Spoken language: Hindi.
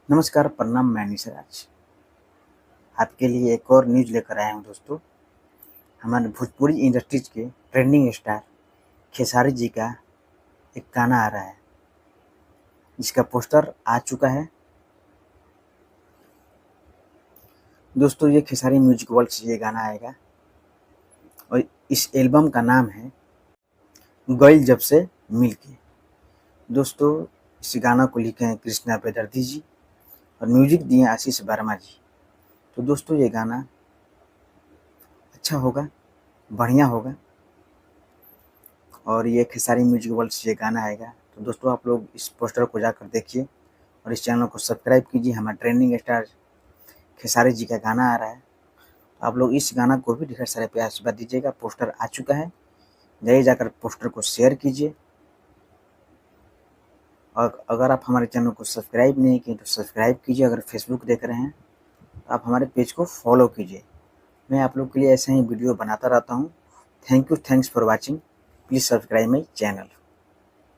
नमस्कार, प्रणाम। मैं निशराज आपके लिए एक और न्यूज़ लेकर आया हूँ दोस्तों। हमारे भोजपुरी इंडस्ट्रीज के ट्रेंडिंग स्टार खेसारी जी का एक गाना आ रहा है, जिसका पोस्टर आ चुका है। दोस्तों, ये खेसारी म्यूजिक वर्ल्ड से ये गाना आएगा और इस एल्बम का नाम है गइल जब से मिल के। दोस्तों, इस गाना को लिखे हैं कृष्णा बेदर्जी जी और म्यूजिक दिए आशीष वर्मा जी। तो दोस्तों, ये गाना अच्छा होगा, बढ़िया होगा और ये खेसारी म्यूजिक वर्ल्ड से ये गाना आएगा। तो दोस्तों, आप लोग इस पोस्टर को जाकर देखिए और इस चैनल को सब्सक्राइब कीजिए। हमारा ट्रेंडिंग स्टार खेसारी जी का गाना आ रहा है, तो आप लोग इस गाना को भी ढेर सारे प्यार आशीर्वाद दीजिएगा। पोस्टर आ चुका है, जाइए जाकर पोस्टर को शेयर कीजिए और अगर आप हमारे चैनल को सब्सक्राइब नहीं किए तो सब्सक्राइब कीजिए। अगर फेसबुक देख रहे हैं तो आप हमारे पेज को फॉलो कीजिए। मैं आप लोग के लिए ऐसे ही वीडियो बनाता रहता हूँ। Thanks for watching. Please subscribe my channel.